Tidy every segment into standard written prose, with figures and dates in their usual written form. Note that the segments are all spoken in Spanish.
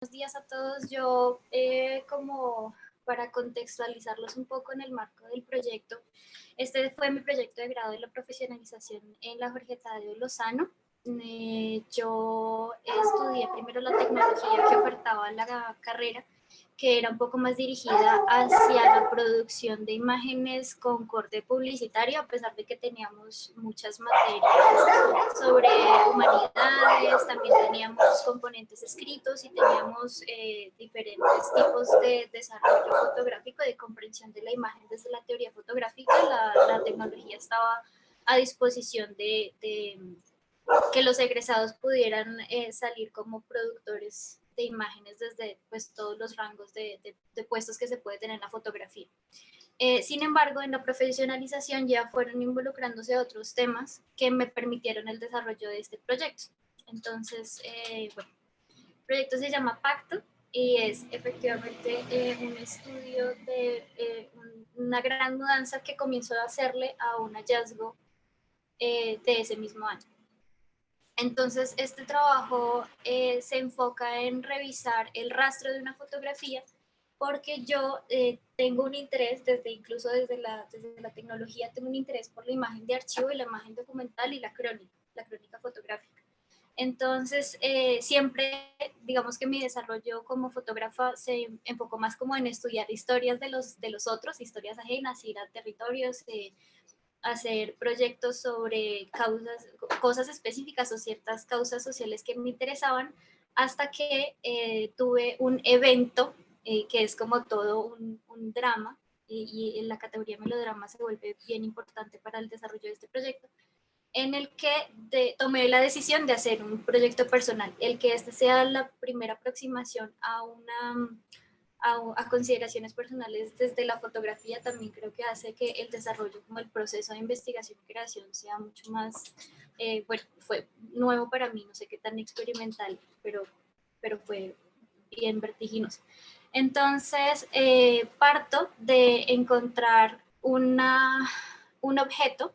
Buenos días a todos. Yo, como para contextualizarlos un poco en el marco del proyecto, este fue mi proyecto de grado de la profesionalización en la Jorge Tadeo Lozano. Yo estudié primero la tecnología que ofertaba la carrera, que era un poco más dirigida hacia la producción de imágenes con corte publicitario, a pesar de que teníamos muchas materias sobre humanidades, también teníamos componentes escritos y teníamos diferentes tipos de desarrollo fotográfico, de comprensión de la imagen desde la teoría fotográfica. La tecnología estaba a disposición de que los egresados pudieran salir como productores de imágenes desde pues, todos los rangos de puestos que se puede tener en la fotografía. Sin embargo, en la profesionalización ya fueron involucrándose otros temas que me permitieron el desarrollo de este proyecto. Entonces, bueno, el proyecto se llama Pacto y es efectivamente un estudio de una gran mudanza que comenzó a hacerle a un hallazgo de ese mismo año. Entonces, este trabajo se enfoca en revisar el rastro de una fotografía porque yo tengo un interés, incluso desde la tecnología, tengo un interés por la imagen de archivo y la imagen documental y la crónica fotográfica. Entonces, siempre, digamos que mi desarrollo como fotógrafa se enfocó más como en estudiar historias de los otros, historias ajenas, ir a territorios, hacer proyectos sobre cosas específicas o ciertas causas sociales que me interesaban, hasta que tuve un evento que es como todo un drama, y en la categoría melodrama se vuelve bien importante para el desarrollo de este proyecto, en el que tomé la decisión de hacer un proyecto personal, el que este sea la primera aproximación a consideraciones personales desde la fotografía. También creo que hace que el desarrollo, como el proceso de investigación y creación, sea mucho más, bueno, fue nuevo para mí, no sé qué tan experimental, pero fue bien vertiginoso. Entonces, parto de encontrar un objeto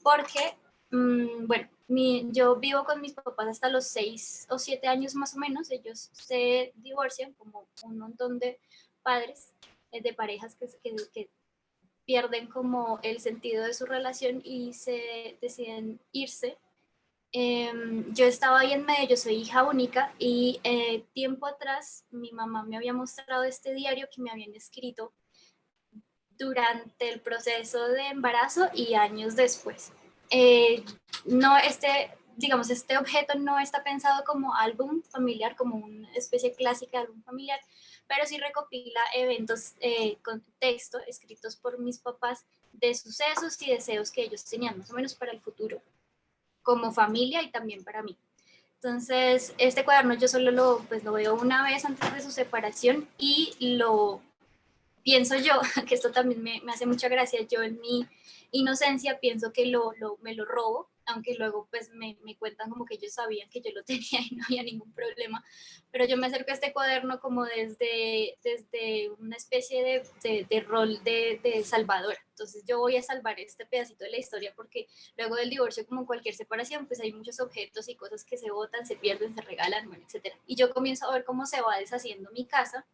porque, bueno, yo vivo con mis papás hasta los 6 o 7 años más o menos. Ellos se divorcian como un montón de padres, de parejas que pierden como el sentido de su relación y se deciden irse. Yo estaba ahí en medio, yo soy hija única y tiempo atrás mi mamá me había mostrado este diario que me habían escrito durante el proceso de embarazo y años después. No, digamos, este objeto no está pensado como álbum familiar, como una especie clásica de álbum familiar, pero sí recopila eventos con texto escritos por mis papás de sucesos y deseos que ellos tenían más o menos para el futuro, como familia y también para mí. Entonces, este cuaderno yo solo lo veo una vez antes de su separación y lo pienso yo, que esto también me hace mucha gracia, yo en mi inocencia pienso que me lo robo, aunque luego pues me cuentan como que ellos sabían que yo lo tenía y no había ningún problema, pero yo me acerco a este cuaderno como desde una especie de rol de salvadora. Entonces yo voy a salvar este pedacito de la historia porque luego del divorcio, como cualquier separación, pues hay muchos objetos y cosas que se botan, se pierden, se regalan, bueno, etc. Y yo comienzo a ver cómo se va deshaciendo mi casa.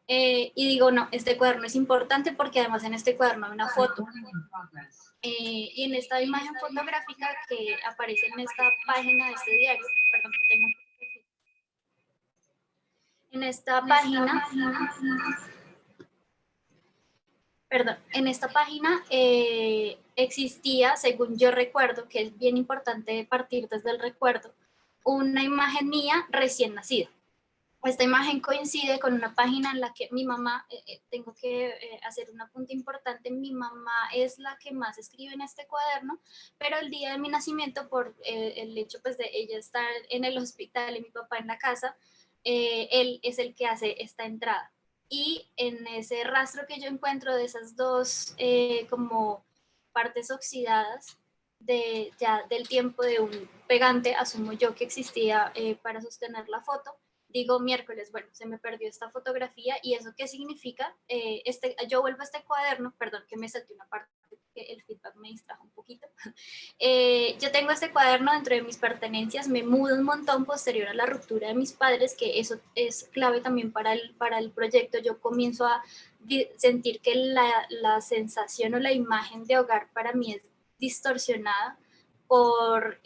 Y digo, no, este cuaderno es importante porque además en este cuaderno hay una foto. Y en esta imagen fotográfica que aparece en esta página de este diario, perdón, que tengo en esta página, perdón, en esta página existía, según yo recuerdo, que es bien importante partir desde el recuerdo, una imagen mía recién nacida. Esta imagen coincide con una página en la que mi mamá, tengo que hacer un apunte importante, mi mamá es la que más escribe en este cuaderno, pero el día de mi nacimiento, por el hecho pues, de ella estar en el hospital y mi papá en la casa, él es el que hace esta entrada. Y en ese rastro que yo encuentro de esas dos como partes oxidadas, del tiempo de un pegante, asumo yo que existía para sostener la foto, digo miércoles, bueno, se me perdió esta fotografía y eso qué significa, yo vuelvo a este cuaderno, perdón que me salté una parte, que el feedback me distrajo un poquito. Yo tengo este cuaderno dentro de mis pertenencias, me mudo un montón posterior a la ruptura de mis padres, que eso es clave también para el proyecto. Yo comienzo a sentir que la sensación o la imagen de hogar para mí es distorsionada por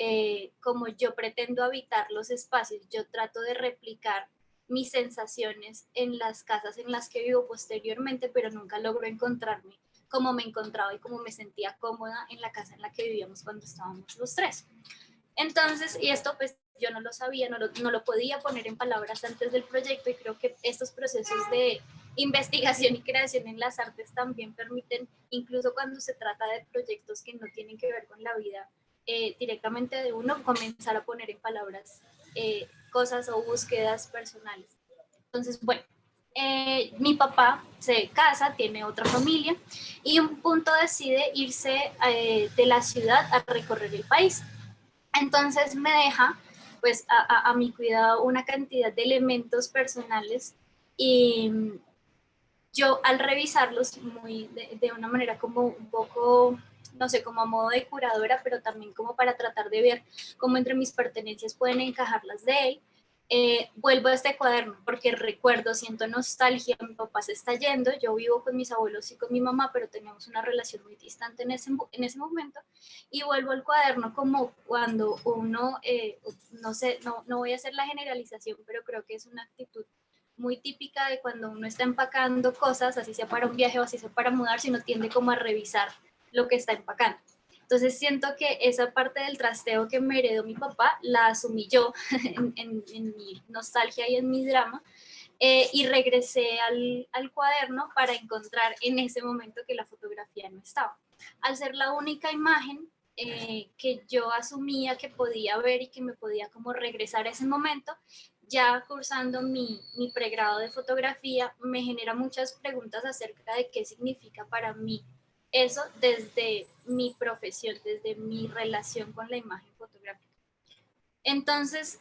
cómo yo pretendo habitar los espacios. Yo trato de replicar mis sensaciones en las casas en las que vivo posteriormente, pero nunca logro encontrarme como me encontraba y cómo me sentía cómoda en la casa en la que vivíamos cuando estábamos los tres. Entonces, y esto pues yo no lo sabía, no lo podía poner en palabras antes del proyecto, y creo que estos procesos de investigación y creación en las artes también permiten, incluso cuando se trata de proyectos que no tienen que ver con la vida directamente de uno, comenzar a poner en palabras cosas o búsquedas personales. Entonces, bueno, mi papá se casa, tiene otra familia, y un punto decide irse de la ciudad a recorrer el país. Entonces me deja pues a mi cuidado una cantidad de elementos personales, y yo al revisarlos de una manera como un poco, no sé, como a modo de curadora, pero también como para tratar de ver cómo entre mis pertenencias pueden encajar las de él, vuelvo a este cuaderno porque recuerdo, siento nostalgia, mi papá se está yendo, yo vivo con mis abuelos y con mi mamá, pero teníamos una relación muy distante en ese momento, y vuelvo al cuaderno como cuando uno, no sé, no voy a hacer la generalización, pero creo que es una actitud muy típica de cuando uno está empacando cosas, así sea para un viaje o así sea para mudar, sino tiende como a revisar lo que está empacando. Entonces siento que esa parte del trasteo que me heredó mi papá la asumí yo en mi nostalgia y en mi drama, y regresé al cuaderno para encontrar en ese momento que la fotografía no estaba. Al ser la única imagen que yo asumía que podía ver y que me podía como regresar a ese momento, ya cursando mi pregrado de fotografía, me genera muchas preguntas acerca de qué significa para mí eso desde mi profesión, desde mi relación con la imagen fotográfica. Entonces,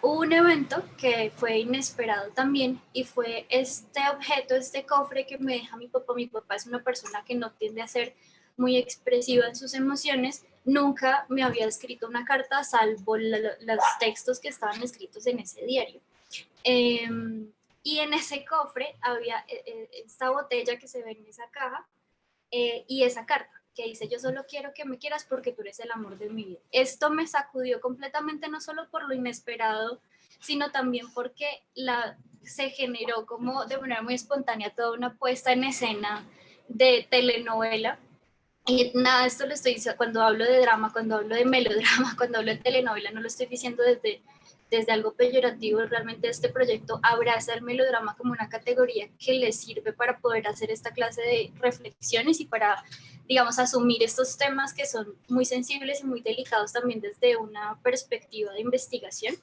hubo un evento que fue inesperado también, y fue este objeto, este cofre que me deja mi papá. Mi papá es una persona que no tiende a ser muy expresiva en sus emociones. Nunca me había escrito una carta, salvo los textos que estaban escritos en ese diario. Y en ese cofre había esta botella que se ve en esa caja, y esa carta que dice: yo solo quiero que me quieras porque tú eres el amor de mi vida. Esto me sacudió completamente, no solo por lo inesperado, sino también porque se generó como de manera muy espontánea toda una puesta en escena de telenovela. Y nada, esto lo estoy diciendo cuando hablo de drama, cuando hablo de melodrama, cuando hablo de telenovela, no lo estoy diciendo desde algo peyorativo. Realmente este proyecto abraza el melodrama como una categoría que le sirve para poder hacer esta clase de reflexiones y para, digamos, asumir estos temas que son muy sensibles y muy delicados también desde una perspectiva de investigación.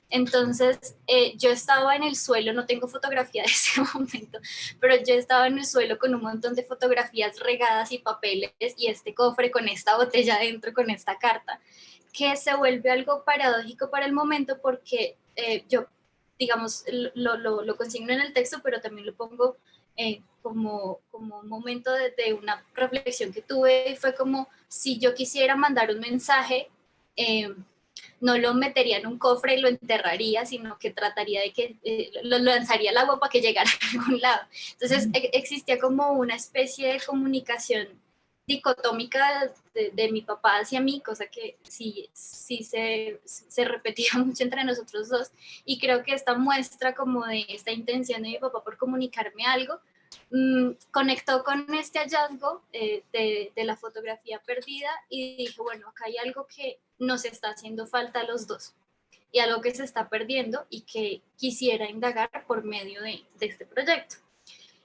Entonces, yo estaba en el suelo, no tengo fotografía de ese momento, pero yo estaba en el suelo con un montón de fotografías regadas y papeles, y este cofre con esta botella adentro, con esta carta, que se vuelve algo paradójico para el momento porque yo, digamos, lo consigno en el texto, pero también lo pongo como un momento de una reflexión que tuve, y fue como si yo quisiera mandar un mensaje. No lo metería en un cofre y lo enterraría, sino que trataría de que lo lanzaría al agua para que llegara a algún lado. Entonces existía como una especie de comunicación dicotómica de mi papá hacia mí, cosa que sí se repetía mucho entre nosotros dos, y creo que esta muestra como de esta intención de mi papá por comunicarme algo, conectó con este hallazgo de la fotografía perdida, y dije, bueno, acá hay algo que nos está haciendo falta a los dos, y algo que se está perdiendo y que quisiera indagar por medio de este proyecto.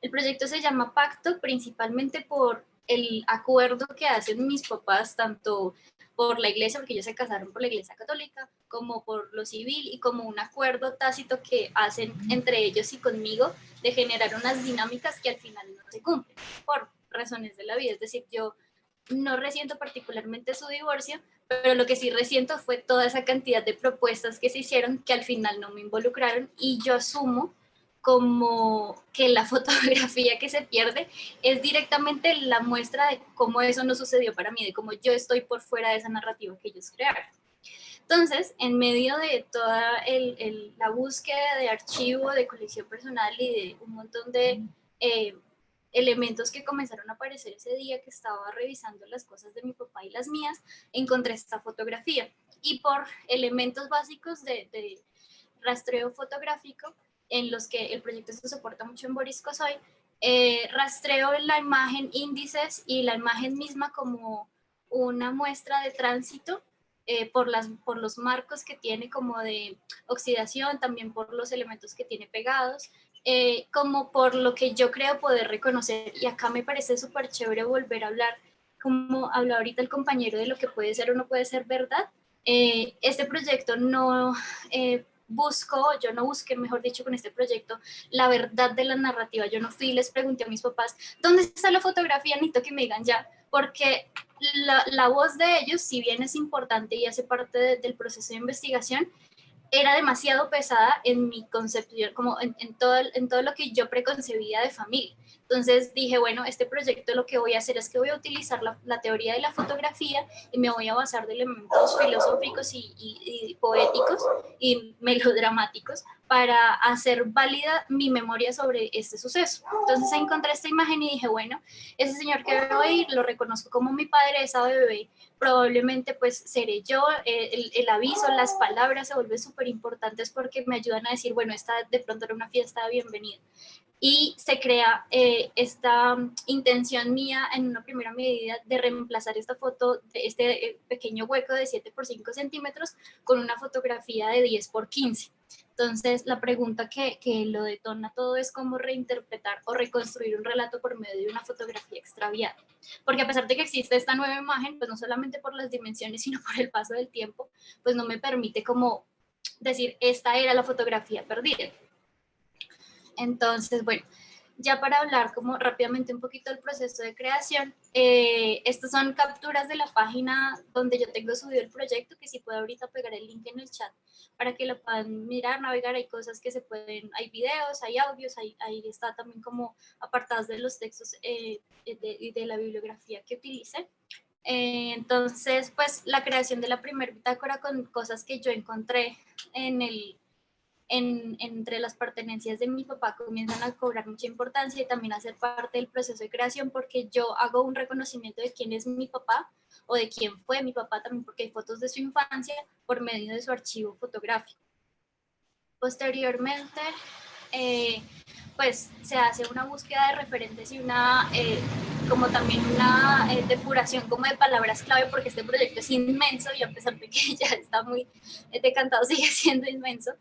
El proyecto se llama Pacto, principalmente por el acuerdo que hacen mis papás, tanto por la iglesia, porque ellos se casaron por la iglesia católica, como por lo civil, y como un acuerdo tácito que hacen entre ellos y conmigo de generar unas dinámicas que al final no se cumplen por razones de la vida. Es decir, yo no resiento particularmente su divorcio, pero lo que sí resiento fue toda esa cantidad de propuestas que se hicieron que al final no me involucraron, y yo asumo como que la fotografía que se pierde es directamente la muestra de cómo eso no sucedió para mí, de cómo yo estoy por fuera de esa narrativa que ellos crearon. Entonces, en medio de toda la búsqueda de archivo, de colección personal y de un montón de elementos que comenzaron a aparecer ese día que estaba revisando las cosas de mi papá y las mías, encontré esta fotografía. Y por elementos básicos de rastreo fotográfico, en los que el proyecto se soporta mucho en Boris Kosoy, rastreo la imagen índices y la imagen misma como una muestra de tránsito por los marcos que tiene como de oxidación, también por los elementos que tiene pegados, como por lo que yo creo poder reconocer. Y acá me parece súper chévere volver a hablar, como habló ahorita el compañero, de lo que puede ser o no puede ser verdad. Este proyecto no yo no busqué, mejor dicho, con este proyecto, la verdad de la narrativa. Yo no fui y les pregunté a mis papás, ¿dónde está la fotografía? Necesito que me digan ya, porque la voz de ellos, si bien es importante y hace parte del proceso de investigación, era demasiado pesada en mi concepción, como en todo lo que yo preconcebía de familia. Entonces dije, bueno, este proyecto lo que voy a hacer es que voy a utilizar la teoría de la fotografía y me voy a basar de elementos filosóficos y poéticos y melodramáticos para hacer válida mi memoria sobre este suceso. Entonces encontré esta imagen y dije, bueno, ese señor que veo ahí lo reconozco como mi padre, esa bebé probablemente pues seré yo. El aviso, las palabras se vuelven súper importantes porque me ayudan a decir, bueno, esta de pronto era una fiesta de bienvenida. Y se crea esta intención mía en una primera medida de reemplazar esta foto, de este pequeño hueco de 7 por 5 centímetros con una fotografía de 10 por 15. Entonces, la pregunta que lo detona todo es cómo reinterpretar o reconstruir un relato por medio de una fotografía extraviada. Porque a pesar de que existe esta nueva imagen, pues no solamente por las dimensiones, sino por el paso del tiempo, pues no me permite como decir, esta era la fotografía perdida. Entonces, bueno, ya para hablar como rápidamente un poquito del proceso de creación, estas son capturas de la página donde yo tengo subido el proyecto, que si puedo ahorita pegar el link en el chat para que lo puedan mirar, navegar. Hay cosas que se pueden, hay videos, hay audios, ahí está también como apartados de los textos de la bibliografía que utilicen. Entonces, pues la creación de la primera bitácora con cosas que yo encontré entre las pertenencias de mi papá comienzan a cobrar mucha importancia y también a ser parte del proceso de creación, porque yo hago un reconocimiento de quién es mi papá o de quién fue mi papá también, porque hay fotos de su infancia por medio de su archivo fotográfico. Posteriormente, pues se hace una búsqueda de referentes y como también una depuración como de palabras clave, porque este proyecto es inmenso y a pesar de que ya está muy decantado, sigue siendo inmenso.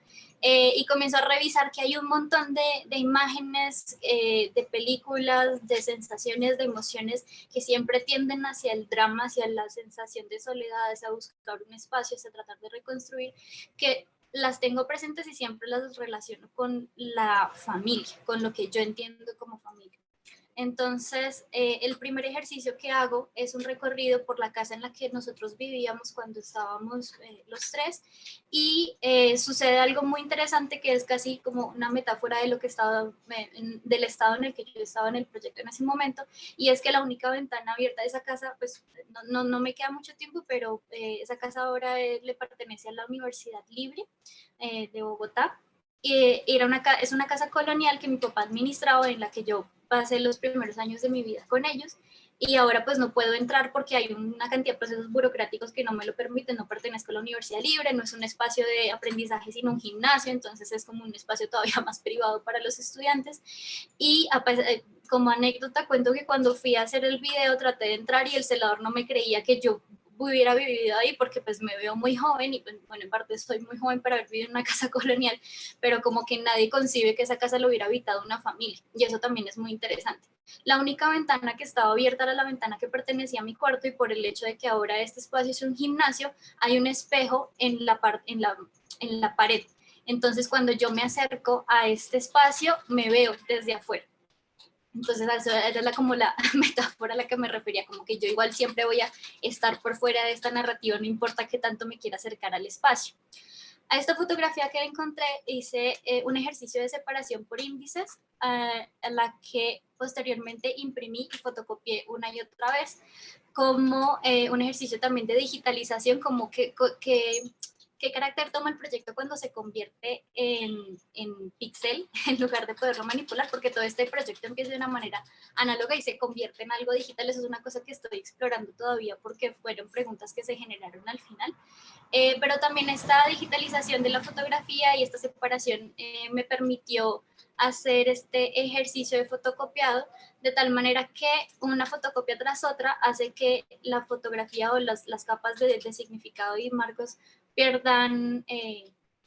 Y comienzo a revisar que hay un montón de imágenes, de películas, de sensaciones, de emociones que siempre tienden hacia el drama, hacia la sensación de soledad, hacia buscar un espacio, hacia tratar de reconstruir, que las tengo presentes y siempre las relaciono con la familia, con lo que yo entiendo como familia. Entonces, el primer ejercicio que hago es un recorrido por la casa en la que nosotros vivíamos cuando estábamos los tres, y sucede algo muy interesante que es casi como una metáfora de lo que estaba, del estado en el que yo estaba en el proyecto en ese momento, y es que la única ventana abierta de esa casa, pues no me queda mucho tiempo, pero esa casa ahora le pertenece a la Universidad Libre de Bogotá. Es una casa colonial que mi papá administraba, en la que yo pasé los primeros años de mi vida con ellos, y ahora pues no puedo entrar porque hay una cantidad de procesos burocráticos que no me lo permiten. No pertenezco a la Universidad Libre, no es un espacio de aprendizaje sino un gimnasio, entonces es como un espacio todavía más privado para los estudiantes. Y como anécdota cuento que cuando fui a hacer el video traté de entrar y el celador no me creía que yo hubiera vivido ahí, porque pues me veo muy joven y pues, bueno, en parte soy muy joven para haber vivido en una casa colonial, pero como que nadie concibe que esa casa lo hubiera habitado una familia, y eso también es muy interesante. La única ventana que estaba abierta era la ventana que pertenecía a mi cuarto, y por el hecho de que ahora este espacio es un gimnasio, hay un espejo en la pared. Entonces cuando yo me acerco a este espacio me veo desde afuera. Entonces, esa era como la metáfora a la que me refería, como que yo igual siempre voy a estar por fuera de esta narrativa, no importa qué tanto me quiera acercar al espacio. A esta fotografía que encontré hice un ejercicio de separación por índices, a la que posteriormente imprimí y fotocopié una y otra vez, como un ejercicio también de digitalización, como qué carácter toma el proyecto cuando se convierte en pixel en lugar de poderlo manipular, porque todo este proyecto empieza de una manera análoga y se convierte en algo digital. Eso es una cosa que estoy explorando todavía porque fueron preguntas que se generaron al final. Pero también esta digitalización de la fotografía y esta separación me permitió hacer este ejercicio de fotocopiado, de tal manera que una fotocopia tras otra hace que la fotografía o las capas de significado y marcos pierdan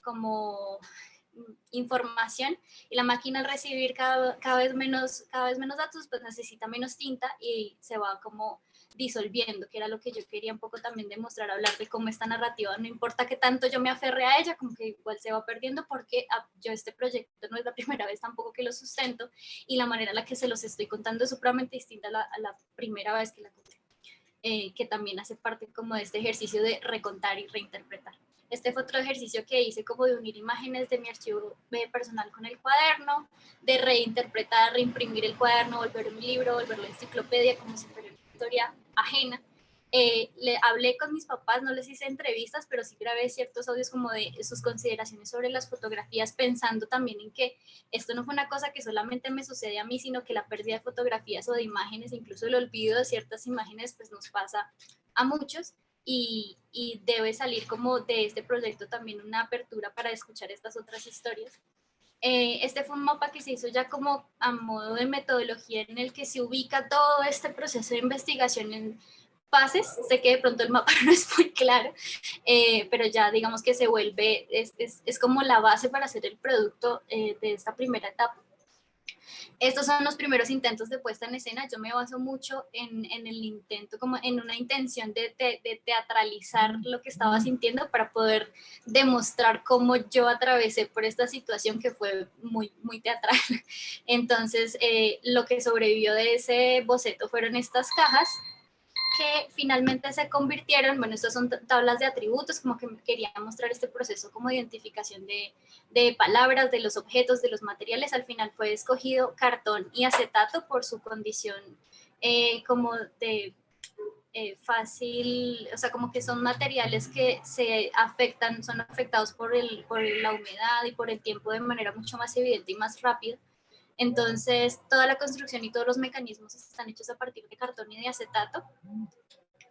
como información, y la máquina al recibir cada vez menos datos pues necesita menos tinta y se va como disolviendo, que era lo que yo quería un poco también demostrar, hablar de cómo esta narrativa, no importa que tanto yo me aferre a ella, como que igual se va perdiendo, porque yo este proyecto no es la primera vez tampoco que lo sustento, y la manera en la que se los estoy contando es supremamente distinta a la primera vez que la conté, que también hace parte como de este ejercicio de recontar y reinterpretar. Este fue otro ejercicio que hice, como de unir imágenes de mi archivo personal con el cuaderno, de reinterpretar, reimprimir el cuaderno, volver un libro, volverlo enciclopedia, como si fuera una historia ajena. Le hablé con mis papás, no les hice entrevistas, pero sí grabé ciertos audios como de sus consideraciones sobre las fotografías, pensando también en que esto no fue una cosa que solamente me sucede a mí, sino que la pérdida de fotografías o de imágenes, incluso el olvido de ciertas imágenes, pues nos pasa a muchos. Y debe salir como de este proyecto también una apertura para escuchar estas otras historias. Este fue un mapa que se hizo ya como a modo de metodología, en el que se ubica todo este proceso de investigación en fases. Sé que de pronto el mapa no es muy claro, pero ya digamos que se vuelve, es como la base para hacer el producto de esta primera etapa. Estos son los primeros intentos de puesta en escena. Yo me baso mucho en el intento, como en una intención de teatralizar lo que estaba sintiendo, para poder demostrar cómo yo atravesé por esta situación que fue muy, muy teatral. Entonces, lo que sobrevivió de ese boceto fueron estas cajas, que finalmente se convirtieron, bueno, estas son tablas de atributos, como que quería mostrar este proceso como de identificación de palabras, de los objetos, de los materiales. Al final fue escogido cartón y acetato por su condición como de fácil, o sea, como que son materiales que se afectan, son afectados por la humedad y por el tiempo de manera mucho más evidente y más rápida. Entonces, toda la construcción y todos los mecanismos están hechos a partir de cartón y de acetato.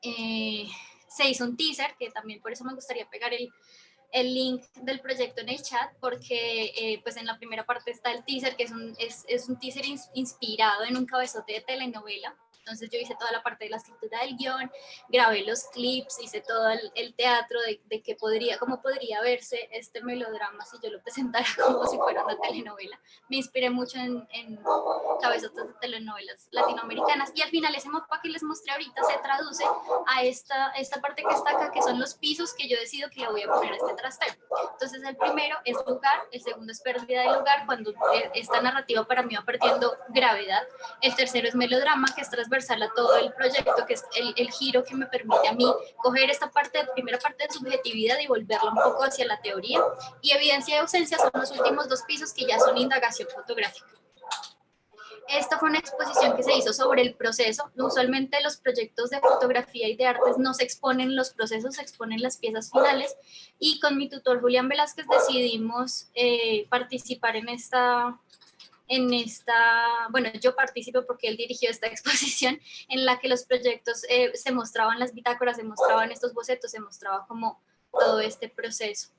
Se hizo un teaser, que también por eso me gustaría pegar el link del proyecto en el chat, porque pues en la primera parte está el teaser, que es un teaser inspirado en un cabezote de telenovela. Entonces yo hice toda la parte de la escritura del guión, grabé los clips, hice todo el teatro de que cómo podría verse este melodrama si yo lo presentara como si fuera una telenovela. Me inspiré mucho en cabezotes de telenovelas latinoamericanas, y al final ese mapa que les mostré ahorita se traduce a esta parte que está acá, que son los pisos que yo decido que le voy a poner a este trasteo. Entonces el primero es lugar, el segundo es pérdida de lugar, cuando esta narrativa para mí va perdiendo gravedad. El tercero es melodrama, que es transversal a todo el proyecto, que es el giro que me permite a mí coger esta primera parte de subjetividad y volverla un poco hacia la teoría. Y evidencia de ausencia son los últimos dos pisos, que ya son indagación fotográfica. Esta fue una exposición que se hizo sobre el proceso. Usualmente los proyectos de fotografía y de artes no se exponen los procesos, se exponen las piezas finales, y con mi tutor Julián Velázquez decidimos participar bueno, yo participo porque él dirigió esta exposición, en la que los proyectos se mostraban, las bitácoras, se mostraban estos bocetos, se mostraba como todo este proceso.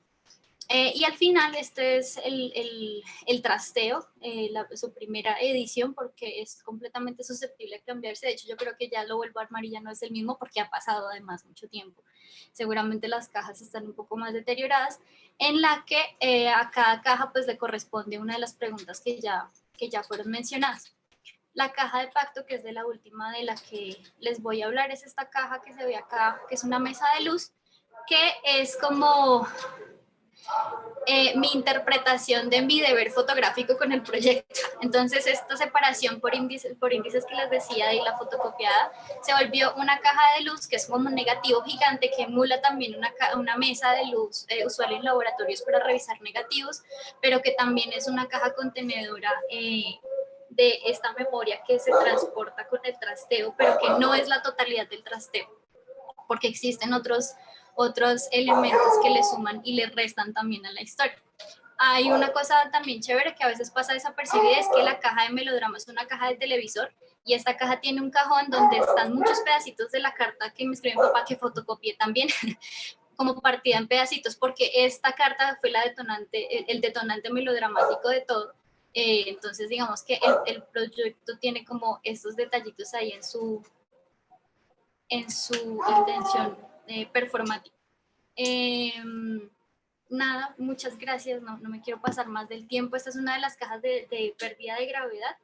Y al final este es el trasteo, su primera edición, porque es completamente susceptible a cambiarse. De hecho, yo creo que ya lo vuelvo a armar y ya no es el mismo, porque ha pasado además mucho tiempo. Seguramente las cajas están un poco más deterioradas, en la que a cada caja pues le corresponde una de las preguntas que ya fueron mencionadas. La caja de pacto, que es de la última de la que les voy a hablar, es esta caja que se ve acá, que es una mesa de luz, que es como mi interpretación de mi deber fotográfico con el proyecto. Entonces esta separación por índices que les decía y la fotocopiada se volvió una caja de luz que es como un negativo gigante que emula también una mesa de luz usual en laboratorios para revisar negativos, pero que también es una caja contenedora de esta memoria que se transporta con el trasteo, pero que no es la totalidad del trasteo, porque existen otros elementos que le suman y le restan también a la historia. Hay una cosa también chévere que a veces pasa desapercibida, es que la caja de Melodrama es una caja de televisor y esta caja tiene un cajón donde están muchos pedacitos de la carta que me escribió mi papá, que fotocopié también, como partida en pedacitos, porque esta carta fue la detonante, el detonante melodramático de todo. Entonces, digamos que el proyecto tiene como estos detallitos ahí en su intención performática. Nada, muchas gracias, no me quiero pasar más del tiempo. Esta es una de las cajas de pérdida de gravedad,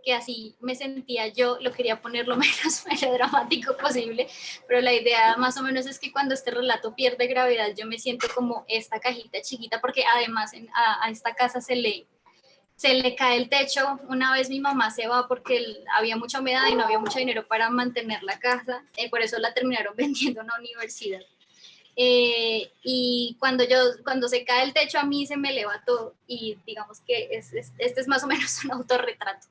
que así me sentía yo, lo quería poner lo menos melodramático posible, pero la idea más o menos es que cuando este relato pierde gravedad, yo me siento como esta cajita chiquita, porque además a esta casa se le cae el techo. Una vez mi mamá se va porque había mucha humedad y no había mucho dinero para mantener la casa, por eso la terminaron vendiendo a una universidad. Y cuando se cae el techo a mí se me eleva todo y digamos que este es más o menos un autorretrato.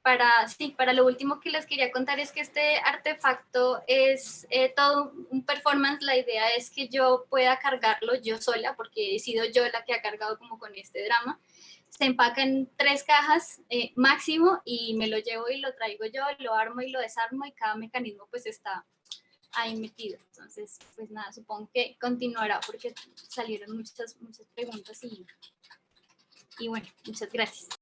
Para lo último que les quería contar es que este artefacto es todo un performance. La idea es que yo pueda cargarlo yo sola, porque he sido yo la que ha cargado como con este drama. Se empaca en 3 cajas máximo y me lo llevo y lo traigo yo, lo armo y lo desarmo y cada mecanismo pues está ahí metido. Entonces, pues nada, supongo que continuará porque salieron muchas preguntas y bueno, muchas gracias.